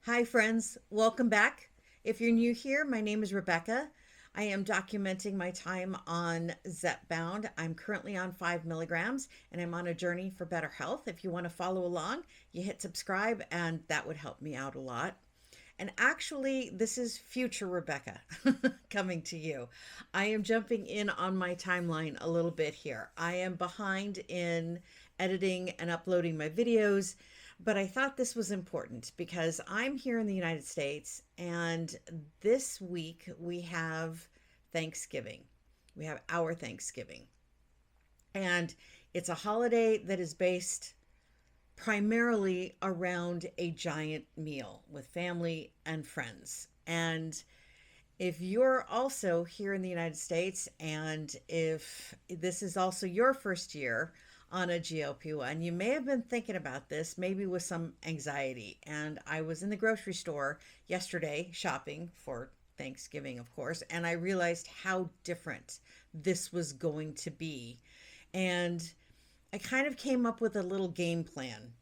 Hi, friends. Welcome back. If you're new here, my name is Rebecca. I am documenting my time on Zepbound. I'm currently on 5 milligrams and I'm on a journey for better health. If you want to follow along, you hit subscribe and that would help me out a lot. And actually, this is future Rebecca coming to you. I am jumping in on my timeline a little bit here. I am behind in editing and uploading my videos, but I thought this was important because I'm here in the United States and this week we have Thanksgiving. We have our Thanksgiving. And it's a holiday that is based primarily around a giant meal with family and friends. And if you're also here in the United States and if this is also your first year on a GLP-1, you may have been thinking about this, maybe with some anxiety. And I was in the grocery store yesterday shopping for Thanksgiving, of course, and I realized how different this was going to be. And I kind of came up with a little game plan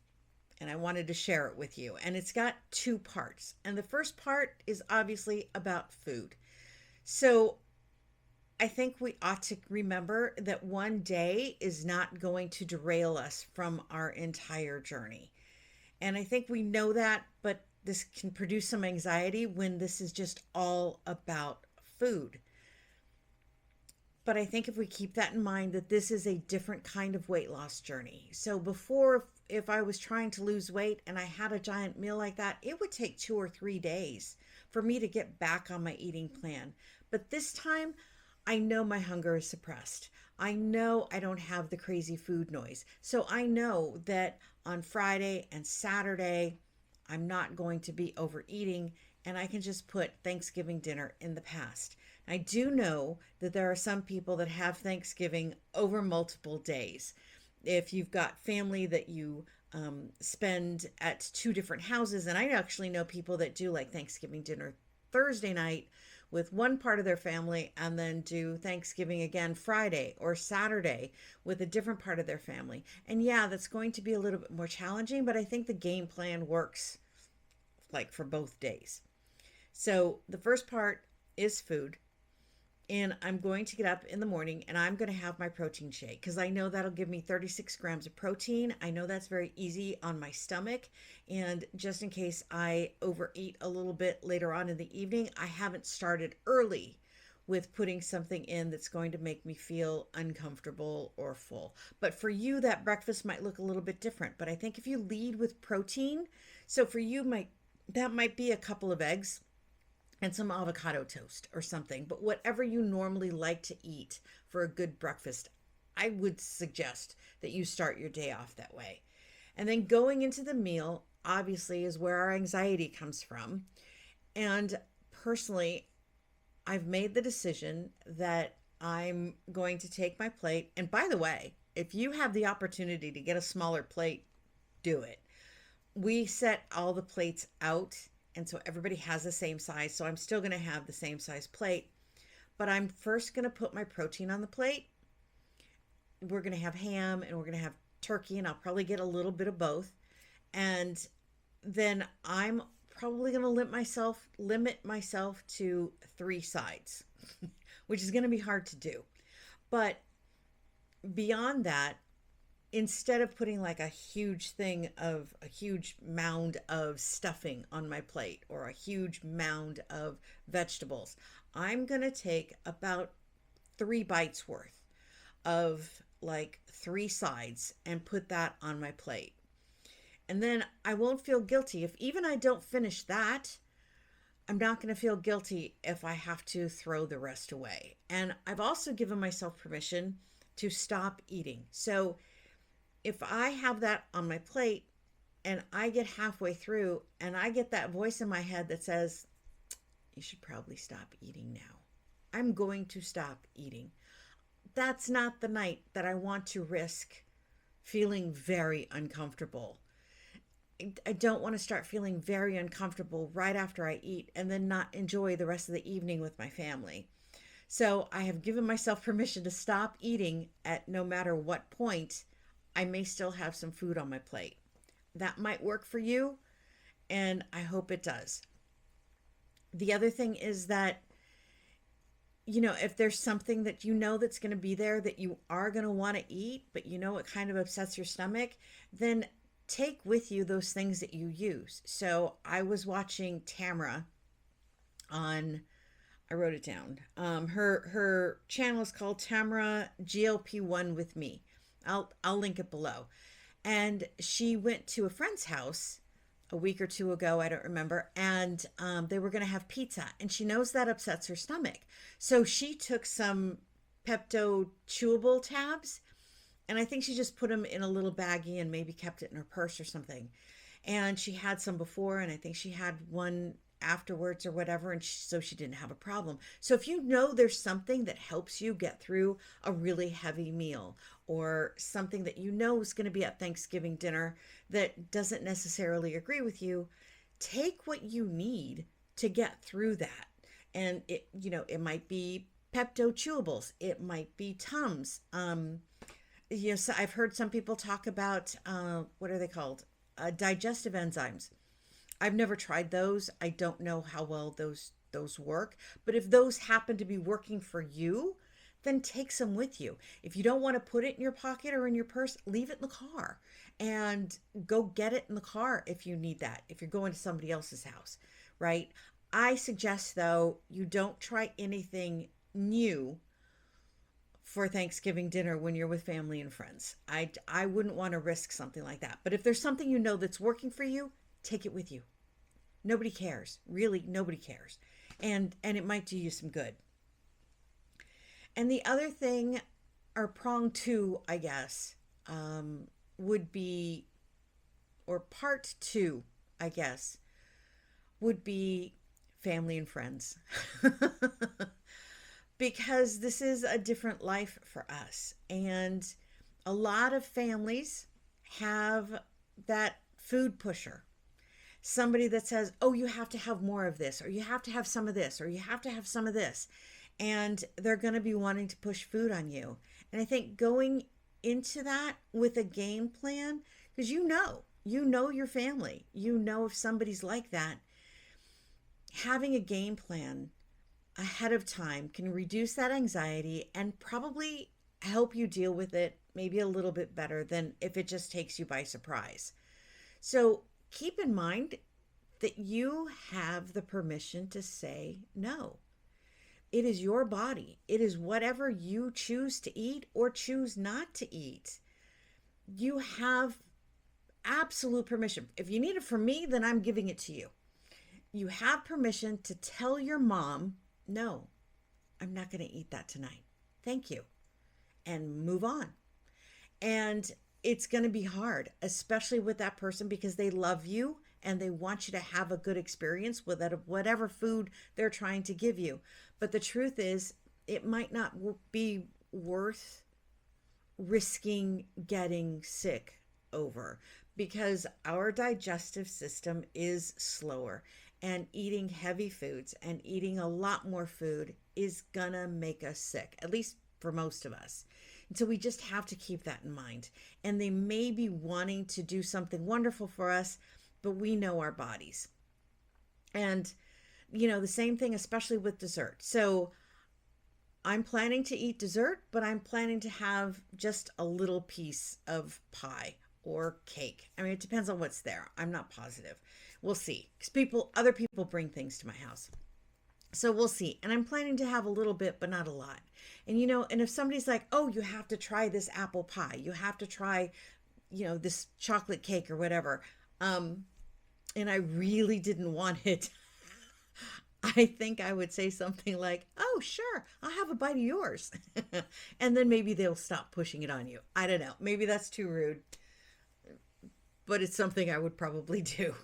and I wanted to share it with you. And it's got two parts. And the first part is obviously about food. So I think we ought to remember that one day is not going to derail us from our entire journey. And I think we know that, but this can produce some anxiety when this is just all about food. But I think if we keep that in mind, that this is a different kind of weight loss journey. So before, if I was trying to lose weight and I had a giant meal like that, it would take 2 or 3 days for me to get back on my eating plan. But this time, I know my hunger is suppressed. I know I don't have the crazy food noise. So I know that on Friday and Saturday, I'm not going to be overeating and I can just put Thanksgiving dinner in the past. I do know that there are some people that have Thanksgiving over multiple days. If you've got family that you spend at two different houses, and I actually know people that do like Thanksgiving dinner Thursday night with one part of their family and then do Thanksgiving again Friday or Saturday with a different part of their family. And yeah, that's going to be a little bit more challenging, but I think the game plan works like for both days. So the first part is food. And I'm going to get up in the morning and I'm going to have my protein shake because I know that'll give me 36 grams of protein. I know that's very easy on my stomach. And just in case I overeat a little bit later on in the evening, I haven't started early with putting something in that's going to make me feel uncomfortable or full. But for you, that breakfast might look a little bit different. But I think if you lead with protein, so for you, that might be a couple of eggs and some avocado toast or something. But whatever you normally like to eat for a good breakfast, I would suggest that you start your day off that way. And then going into the meal, obviously, is where our anxiety comes from. And personally, I've made the decision that I'm going to take my plate. And by the way, if you have the opportunity to get a smaller plate, do it. We set all the plates out and so everybody has the same size. So I'm still going to have the same size plate, but I'm first going to put my protein on the plate. We're going to have ham and we're going to have turkey, and I'll probably get a little bit of both. And then I'm probably going to limit myself to 3 sides, which is going to be hard to do. But beyond that, instead of putting like a huge mound of stuffing on my plate or a huge mound of vegetables, I'm going to take about 3 bites worth of like 3 sides and put that on my plate. And then I won't feel guilty if even I don't finish that. I'm not going to feel guilty if I have to throw the rest away. And I've also given myself permission to stop eating. So if I have that on my plate and I get halfway through and I get that voice in my head that says, you should probably stop eating now, I'm going to stop eating. That's not the night that I want to risk feeling very uncomfortable. I don't want to start feeling very uncomfortable right after I eat and then not enjoy the rest of the evening with my family. So I have given myself permission to stop eating at no matter what point I may still have some food on my plate. That might work for you. and I hope it does. The other thing is that, if there's something that that's going to be there that you are going to want to eat, but it kind of upsets your stomach, then take with you those things that you use. So I was watching Tamara on, I wrote it down. Her channel is called Tamara GLP-1 with me. I'll link it below. And she went to a friend's house a week or two ago, I don't remember, and they were going to have pizza, and she knows that upsets her stomach. So she took some Pepto chewable tabs, and I think she just put them in a little baggie and maybe kept it in her purse or something. And she had some before, and I think she had one afterwards or whatever, and so she didn't have a problem. So if there's something that helps you get through a really heavy meal, or something that is going to be at Thanksgiving dinner that doesn't necessarily agree with you, take what you need to get through that. And it might be Pepto chewables, it might be Tums. So I've heard some people talk about what are they called? Digestive enzymes. I've never tried those. I don't know how well those work, but if those happen to be working for you, then take some with you. If you don't want to put it in your pocket or in your purse, leave it in the car and go get it in the car if you need that, if you're going to somebody else's house, right? I suggest, though, you don't try anything new for Thanksgiving dinner when you're with family and friends. I wouldn't want to risk something like that. But if there's something that's working for you, take it with you. Nobody cares. Really, nobody cares. And it might do you some good. And the other thing, or prong two, I guess, would be, or part two, I guess, would be family and friends. Because this is a different life for us. And a lot of families have that food pusher. Somebody that says, oh, you have to have more of this, or you have to have some of this, or you have to have some of this. And they're going to be wanting to push food on you. And I think going into that with a game plan, because you know your family, if somebody's like that, having a game plan ahead of time can reduce that anxiety and probably help you deal with it maybe a little bit better than if it just takes you by surprise. So keep in mind that you have the permission to say no. It is your body. It is whatever you choose to eat or choose not to eat. You have absolute permission. If you need it from me, then I'm giving it to you. You have permission to tell your mom, no, I'm not going to eat that tonight. Thank you. And move on. And it's going to be hard, especially with that person, because they love you and they want you to have a good experience with whatever food they're trying to give you. But the truth is, it might not be worth risking getting sick over, because our digestive system is slower, and eating heavy foods and eating a lot more food is gonna make us sick, at least for most of us. And so we just have to keep that in mind. And they may be wanting to do something wonderful for us, but we know our bodies. And, the same thing, especially with dessert. So I'm planning to eat dessert, but I'm planning to have just a little piece of pie or cake. I mean, it depends on what's there. I'm not positive. We'll see. Because other people bring things to my house. So we'll see. And I'm planning to have a little bit, but not a lot. And and if somebody's like, oh, you have to try this apple pie, you have to try, this chocolate cake or whatever. And I really didn't want it. I think I would say something like, oh, sure, I'll have a bite of yours. And then maybe they'll stop pushing it on you. I don't know. Maybe that's too rude. But it's something I would probably do.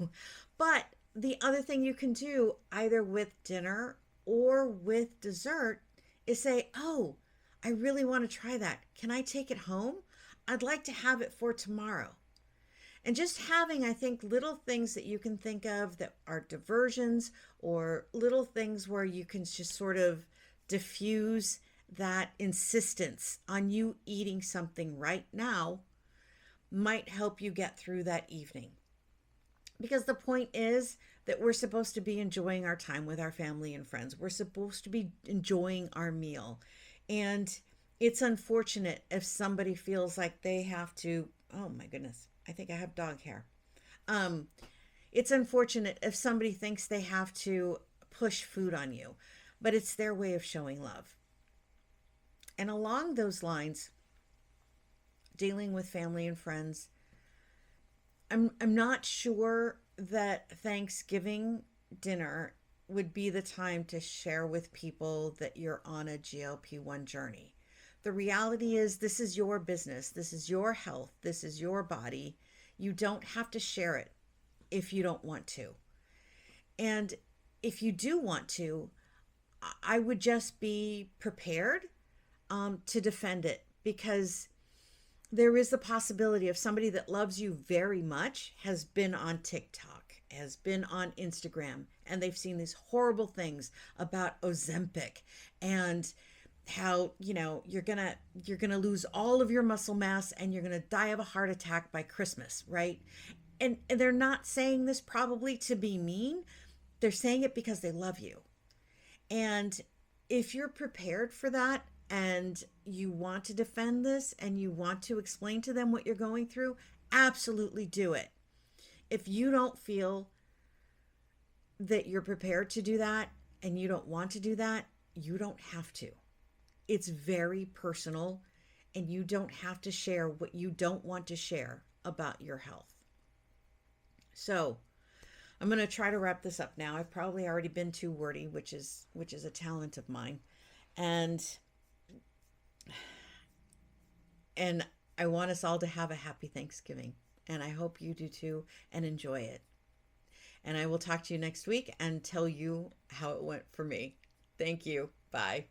But the other thing you can do, either with dinner or with dessert, is say, oh, I really want to try that. Can I take it home? I'd like to have it for tomorrow. And just having, I think, little things that you can think of that are diversions, or little things where you can just sort of diffuse that insistence on you eating something right now, might help you get through that evening. Because the point is that we're supposed to be enjoying our time with our family and friends. We're supposed to be enjoying our meal. And it's unfortunate if somebody feels like they have to, oh my goodness, I think I have dog hair. Um, it's unfortunate if somebody thinks they have to push food on you, but it's their way of showing love. And along those lines, dealing with family and friends, I'm not sure that Thanksgiving dinner would be the time to share with people that you're on a GLP-1 journey. The reality is this is your business, this is your health, this is your body. You don't have to share it if you don't want to. And if you do want to, I would just be prepared to defend it, because there is the possibility of somebody that loves you very much has been on TikTok, has been on Instagram, and they've seen these horrible things about Ozempic and how, you're gonna lose all of your muscle mass and you're gonna die of a heart attack by Christmas, right? And they're not saying this probably to be mean. They're saying it because they love you. And if you're prepared for that and you want to defend this and you want to explain to them what you're going through, absolutely do it. If you don't feel that you're prepared to do that and you don't want to do that, you don't have to. It's very personal, and you don't have to share what you don't want to share about your health. So, I'm going to try to wrap this up now. I've probably already been too wordy, which is a talent of mine. And and I want us all to have a happy Thanksgiving, and I hope you do too and enjoy it. And I will talk to you next week and tell you how it went for me. Thank you. Bye.